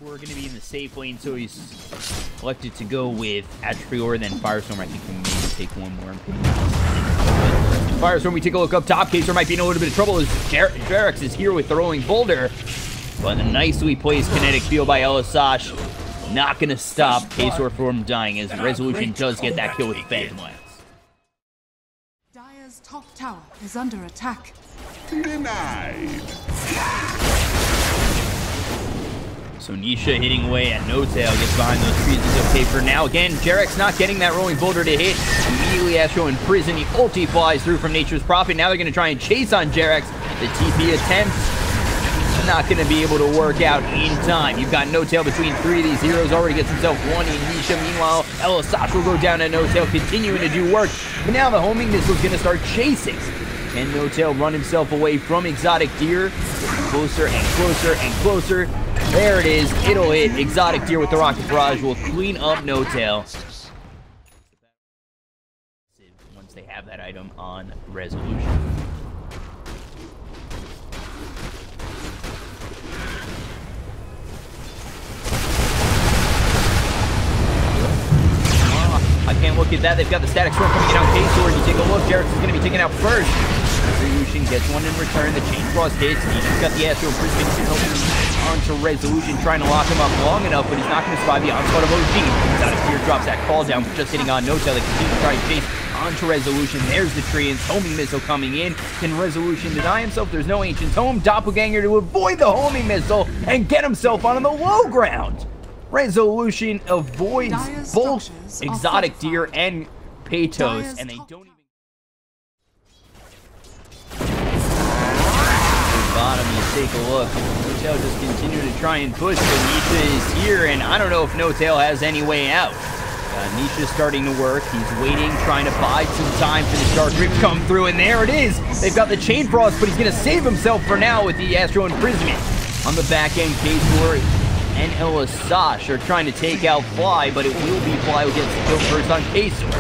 We're going to be in the safe lane, so he's elected to go with Attrior, then Firestorm. I think we maybe take one more. Firestorm, we take a look up top. Kaser might be in a little bit of trouble as Jerax is here with the Rolling Boulder. But a nicely placed kinetic field by Elisash. Not going to stop Kaser from dying as Resolution does get that kill with Phantom Lance. Dire's top tower is under attack. Denied. So Nisha hitting away at No Tail, gets behind those trees, is okay for now. Again, Jerax not getting that Rolling Boulder to hit. Immediately Astro in prison, the ulti flies through from Nature's Prophet. Now they're going to try and chase on Jerax. The TP attempt, not going to be able to work out in time. You've got No Tail between three of these heroes, already gets himself one in Nisha. Meanwhile, Elisash will go down at No Tail, continuing to do work. But now the homing missile is going to start chasing. And No Tail run himself away from Exotic Deer. Closer and closer and closer. There it is. It'll hit. Exotic Deer with the Rocket Barrage will clean up No Tail. Once they have that item on Resolution. I can't look at that. They've got the Static Storm coming down K-Sword. You take a look. Jerax is going to be taken out first. Resolution gets one in return. The Chain Frost hits. He's got the Astro Prism onto Resolution, trying to lock him up long enough, but he's not going to survive the onslaught of OG. Exotic Deer drops that call down, just hitting on No Tail. They continue to try and chase onto Resolution. There's the Treants. Homing missile coming in. Can Resolution deny himself? There's no Ancient's Home. Doppelganger to avoid the homing missile and get himself on the low ground. Resolution avoids both Exotic Deer and Patos, and they don't even... Bottom, you take a look. No Tail just continue to try and push, but Nisha is here, and I don't know if No Tail has any way out. Nisha's starting to work. He's waiting, trying to bide some time for the Dark Rift come through, and there it is. They've got the Chain Frost, but he's going to save himself for now with the Astro Imprisonment. On the back end, K-Sword and Elisash are trying to take out Fly, but it will be Fly who gets the kill first on K-Sword.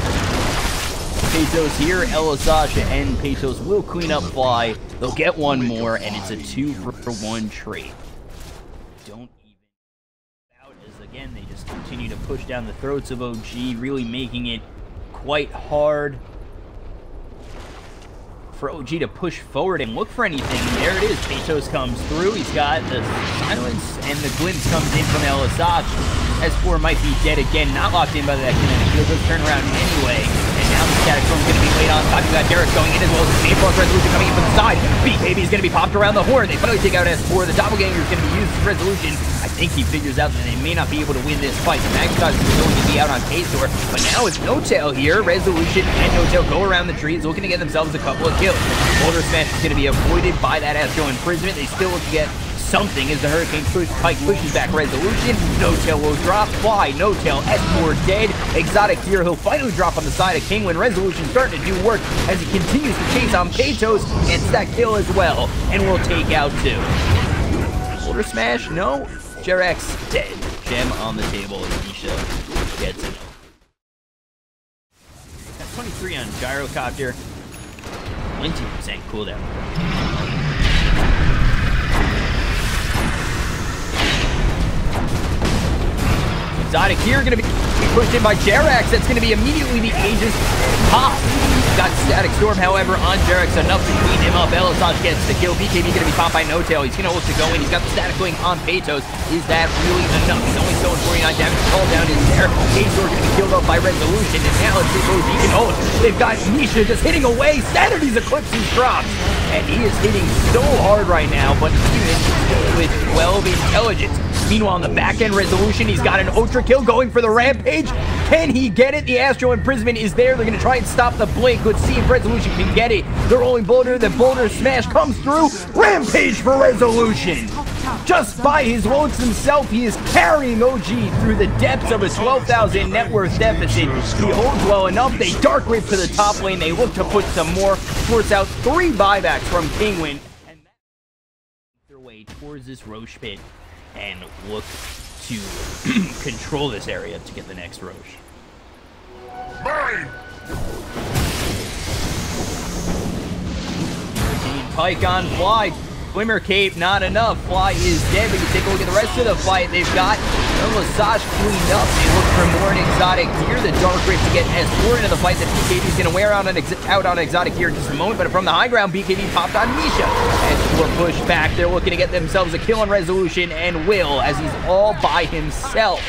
Patos here, Elisash and Patos will clean up Fly. They'll get one more, and it's a 2-for-1 trade. Don't even out as again they just continue to push down the throats of OG, really making it quite hard for OG to push forward and look for anything. And there it is. Patos comes through. He's got the silence, and the glimpse comes in from Elisash. S4 might be dead again, not locked in by that kinetic field. Let's turn around anyway. And now the Static Storm's going to be laid on top. You got Jerax going in as well as the Chain Frost Resolution coming in from the side. Beat Baby is going to be popped around the horn. They finally take out S4. The Doppelganger is going to be used as Resolution. I think he figures out that they may not be able to win this fight. The Magstock is going to be out on K-Sword. But now it's No Tail here. Resolution and No Tail go around the trees, looking to get themselves a couple of kills. Boulder Smash is going to be avoided by that Astro Imprisonment. They still look to get something as the Hurricane Pike pushes back Resolution. No Tail will drop. Fly, No Tail, S4 dead. Exotic Deer, he'll finally drop on the side of Kinguin. Resolution starting to do work as he continues to chase on Patos and stack kill as well. And we'll take out two. Boulder Smash, no. Jerax dead. Gem on the table as Nisha gets it. Got 23 on Gyrocopter. 20% cooldown. Exotic here going to be pushed in by Jerax. That's going to be immediately the Aegis pop. Got Static Storm, however, on Jerax, enough to clean him up. Elisash gets the kill. BKB going to be popped by No Tail. He's going to look to go in. He's got the Static Wing on Patos. Is that really enough? He's only still 49 damage. Call down is there. K-Sword going to be killed up by Resolution. And now let's see if OG can hold. They've got Nisha just hitting away. Sanity's Eclipses drops. And he is hitting so hard right now, but even with 12 intelligence. Meanwhile, on the back end, Resolution, he's got an Ultra kill going for the Rampage. Can he get it? The Astro Imprisonment is there. They're going to try and stop the Blink. Let's see if Resolution can get it. The Rolling Boulder, the Boulder Smash comes through. Rampage for Resolution. Just by his loads himself, he is carrying OG through the depths of a 12,000 net worth deficit. He holds well enough. They Dark Rift to the top lane. They look to put some more. Force out 3 buybacks from Kinguin. And their way towards this Roche pit and look to control this area to get the next Roche. Hurricane Pike on Fly. Glimmer Cape, not enough. Fly is dead, but you take a look at the rest of the fight. They've got Lesage cleaned up. They look for more an Exotic Gear. The Dark Rift to get S4 into the fight that BKB is going to wear out on Exotic Gear in just a moment. But from the high ground, BKB popped on Nisha. S4 pushed back. They're looking to get themselves a kill on Resolution, and will, as he's all by himself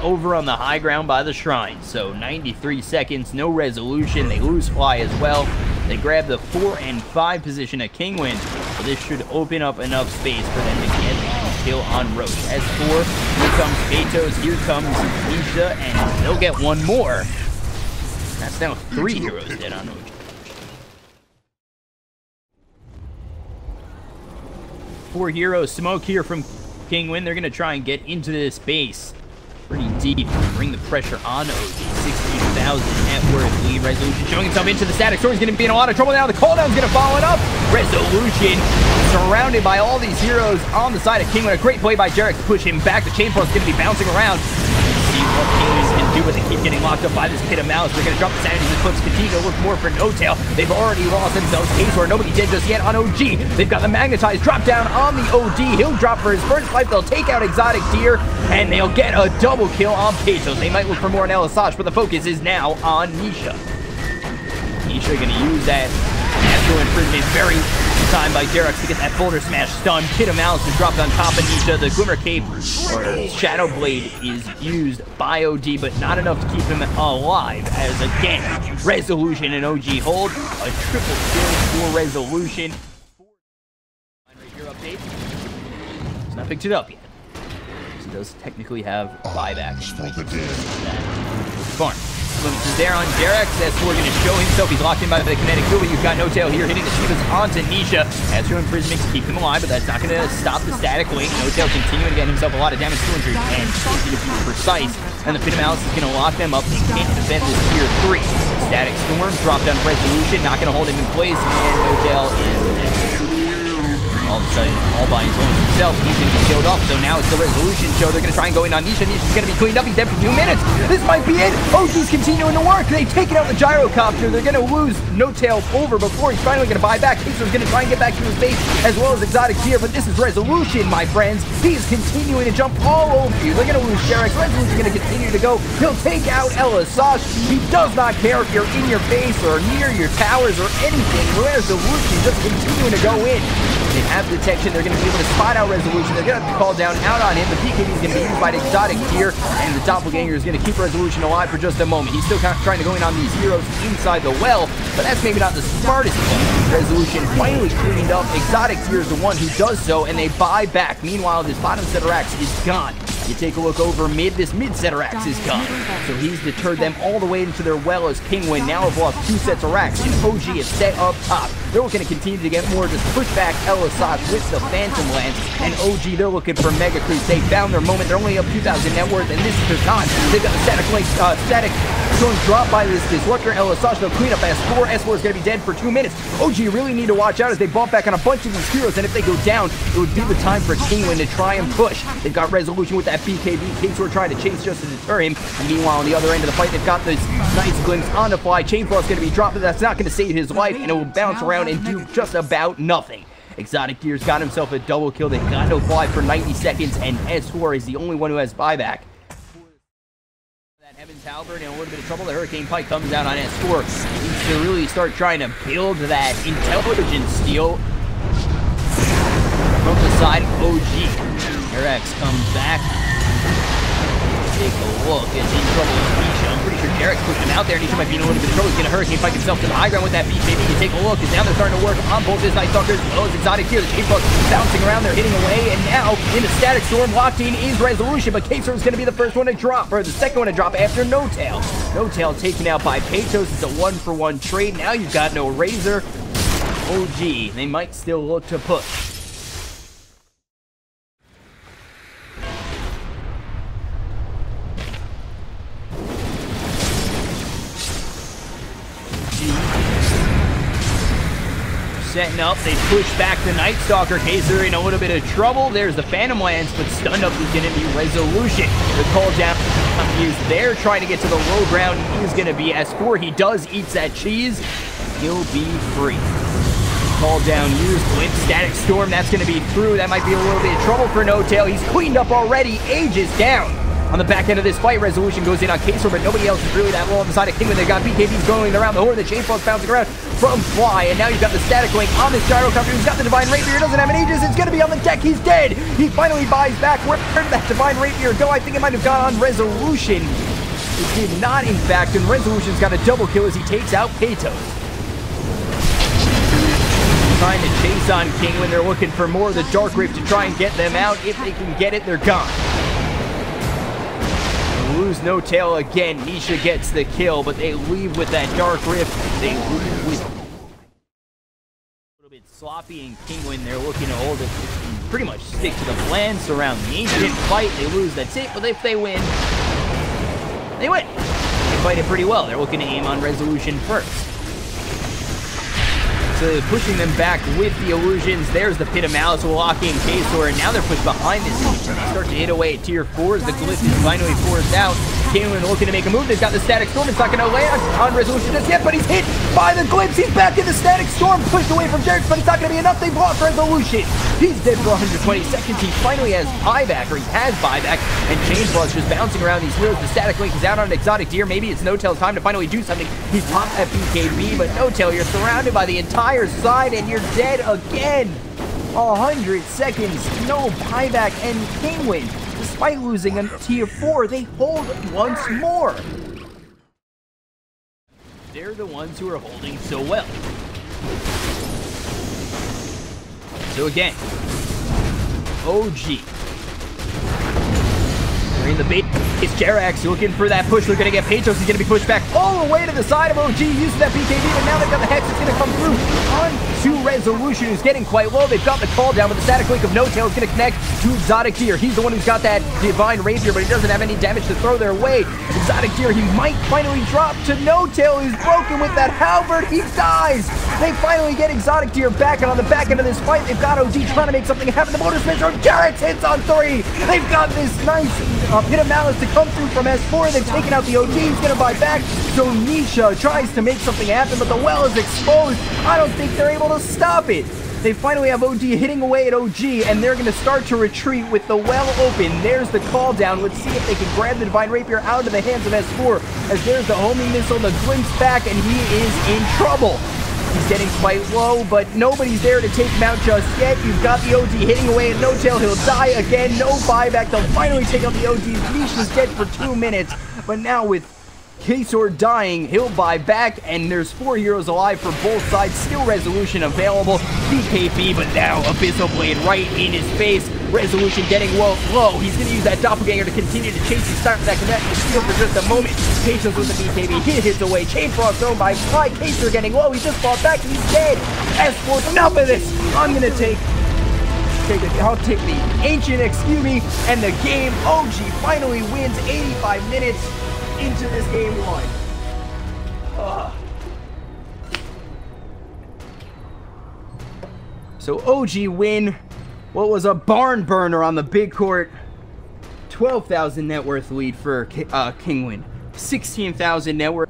over on the high ground by the shrine. So 93 seconds, no Resolution. They lose Fly as well. They grab the 4 and 5 position at Kinguin. So this should open up enough space for them to get a kill on Roche. S4, here comes Peytos, here comes Nisha, and they'll get one more. That's now 3 heroes dead on OG. 4 heroes smoke here from Kinguin. They're going to try and get into this base pretty deep, bring the pressure on OG. 16,000 net worth lead. Resolution showing himself into the static storm. He's going to be in a lot of trouble now. The cooldown's going to follow it up. Resolution surrounded by all these heroes on the side of Kinguin. A great play by Jerax to push him back. The chain force is going to be bouncing around. See what Kinguin can do, but they keep getting locked up by this pit of malice. They're going to drop the sanity. The clips continue to look more for No Tail. They've already lost themselves case where nobody did just yet on OG. They've got the magnetized drop down on the OD. He'll drop for his first life. They'll take out Exotic Deer, and they'll get a double kill on Peytos. They might look for more on Elisage, but the focus is now on Nisha. Nisha going to use that natural improvement. Very time by Jerax to get that boulder smash stun. Pit of Malice is dropped on top of Nisha. The Glimmer Cape, or Shadow Blade, is used by OD, but not enough to keep him alive, as again, Resolution and OG hold. A triple kill for Resolution. Update. He's not picked it up yet. He does technically have buyback. Farm. Limits is there on Jerax. S4 going to show himself. He's locked in by the kinetic field. You've got No Tail here hitting the Shivas onto Nisha. S4 imprisonment to keep him alive, but that's not going to stop the static link. No Tail continuing to get himself a lot of damage, 200 and 50 to be precise. And the Pit of Malice is going to lock them up. They can't defend this tier 3. Static Storm dropped on Resolution, not going to hold him in place, and No Tail is dead. All of a sudden, all by his own himself, he's going to be killed off. So now it's the Resolution show. They're going to try and go in on Nisha. Nisha's going to be cleaned up. He's dead for 2 minutes. This might be it. OG's continuing to work. They've taken out the gyrocopter. They're going to lose No Tail over before he's finally going to buy back. Peyton's going to try and get back to his base, as well as Exotic Gear. But this is Resolution, my friends. He's continuing to jump all over you. They're going to lose Jerax. Resolution's going to continue to go. He'll take out Elisage. He does not care if you're in your base or near your towers or anything. Resolution just continuing to go in. They have detection. They're going to be able to spot out Resolution. They're going to have to call down out on him. The BKB is going to be used by the Exotic Gear, and the Doppelganger is going to keep Resolution alive for just a moment. He's still trying to go in on these heroes inside the well, but that's maybe not the smartest play. Resolution finally cleaned up. Exotic Gear is the one who does so, and they buy back. Meanwhile, this bottom Jerax is gone. You take a look over mid, this mid Jerax is gone. So he's deterred them all the way into their well as Kinguin now have lost 2 sets of racks, and OG is set up top. They're looking to continue to get more, just push back Elisage with the Phantom Lance, and OG, they're looking for Mega Creeps. They found their moment. They're only up 2,000 net worth, and this is their time. They've got the static storm dropped by this Disruptor. Elisage, they'll clean up S4. S4 is going to be dead for 2 minutes. OG really need to watch out as they bump back on a bunch of these heroes, and if they go down, it would be the time for Kinguin to try and push. They've got Resolution with that BKB. Peytos trying to chase just to deter him. And meanwhile, on the other end of the fight, they've got this nice glimpse on the fly. Chainflaw is going to be dropped, but that's not going to save his life, and it will bounce around and do just about nothing. Exotic Gear's got himself a double kill. They've got no fly for 90 seconds, and S4 is the only one who has buyback. That Heaven's Halberd in a little bit of trouble. The Hurricane Pike comes out on S4. He needs to really start trying to build that intelligence steal from the side of OG. Jerax comes back. Take a look. It's in trouble with Nisha. I'm pretty sure Jerax pushed him out there. Nisha might be in a little bit of trouble. He's going to Hurricane Pike himself to the high ground with that BKB. You take a look, because now they're starting to work on both his Night Stalkers as well as Exotic Gear. The Chainflaw bouncing around. They're hitting away, and now in the Static Storm, locked in is Resolution, but K-Storm is going to be the first one to drop, or the second one to drop after No Tail. No Tail taken out by Peytos. It's a 1-for-1 trade. Now you've got no Razor. OG, they might still look to push. Setting up, they push back the Night Stalker. Kaiser in a little bit of trouble. There's the Phantom Lance, but stunned up is going to be Resolution. The call down is there, trying to get to the low ground. He is going to be S4. He does eat that cheese. He'll be free. call down used. With Static Storm, that's going to be through. That might be a little bit of trouble for No Tail. He's cleaned up already. Aegis down. On the back end of this fight, Resolution goes in on Kaysor, but nobody else is really that low on the side of Kinguin. They've got BKBs going around the horn. The Chainfall's bouncing around from Fly, and now you've got the Static going on this Gyrocopter. He's got the Divine Rapier. Doesn't have an Aegis. It's going to be on the deck. He's dead. He finally buys back. Where did that Divine Rapier go? I think it might have gone on Resolution. It did not, in fact, and Resolution's got a double kill as he takes out Peytos. Trying to chase on Kinguin. They're looking for more of the Dark Rift to try and get them out. If they can get it, they're gone. Lose No Tail again. Nisha gets the kill, but they leave with that Dark Rift. They leave with a little bit sloppy, and Kinguin, they're looking to hold it, pretty much stick to the plan, surround the ancient fight. They lose, that's it, but if they win, they win. They fight it pretty well. They're looking to aim on Resolution first. So they're pushing them back with the illusions. There's the Pit of Malice locking Kaysor, and now they're pushed behind this. They start to hit away at tier 4s. The glyph is finally forced out. Kinguin looking to make a move. They've got the Static Storm. It's not going to land on Resolution just yet, but he's hit by the glyphs. He's back in the Static Storm, pushed away from Jerax, but it's not going to be enough. They've lost Resolution. He's dead for 120 seconds. He finally has buyback, or he has buyback, and Chainfall's just bouncing around these heroes. The Static Link is out on Exotic Deer. Maybe it's No Tail's time to finally do something. He's popped that BKB, but No Tail, you're surrounded by the entire side, and you're dead again. 100 seconds, no buyback, and Kinguin, despite losing a tier 4, they hold once more. They're the ones who are holding so well. So again, OG. They're in the bait. It's Jerax looking for that push. They're going to get Peytos. He's going to be pushed back all the way to the side of OG. Using that BKB, but now they've got the Hex. It's going to come through onto Resolution, who's getting quite low. They've got the call down, but the Static Link of No Tail is going to connect to Exotic Deer. He's the one who's got that Divine Rapier, but he doesn't have any damage to throw their way. Exotic Deer, he might finally drop to No Tail, who's broken with that halberd. He dies. They finally get Exotic Deer back, and on the back end of this fight, they've got OG trying to make something happen. The Motor Spin from Jerax hits on 3. They've got this nice Pit of Malice to come through from S4. They've taken out the OG. He's going to buy back. So Nisha tries to make something happen, but the well is exposed. I don't think they're able to stop it. They finally have OG hitting away at OG, and they're going to start to retreat with the well open. There's the call down. Let's see if they can grab the Divine Rapier out of the hands of S4, as there's the homing missile, the glimpse back, and he is in trouble. He's getting quite low, but nobody's there to take him out just yet. You've got the OG hitting away at No Tail. He'll die again. No buyback. They'll finally take out the OG. Nisha's dead for 2 minutes, but now with Kaysor dying, he'll buy back, and there's 4 heroes alive for both sides. Still Resolution available. BKB, but now Abyssal Blade right in his face. Resolution getting low. He's going to use that Doppelganger to continue to chase his start that connect the shield for just a moment. Patience with the BKB. He hits away. Chainfall thrown by Fly. Kaysor getting low. He just fought back, and he's dead. S4, enough of this. I'm going to I'll take the Ancient, excuse me, and the game. OG finally wins 85 minutes into this game 1. So OG win what was a barn burner on the big court. 12,000 net worth lead for Kinguin. 16,000 net worth.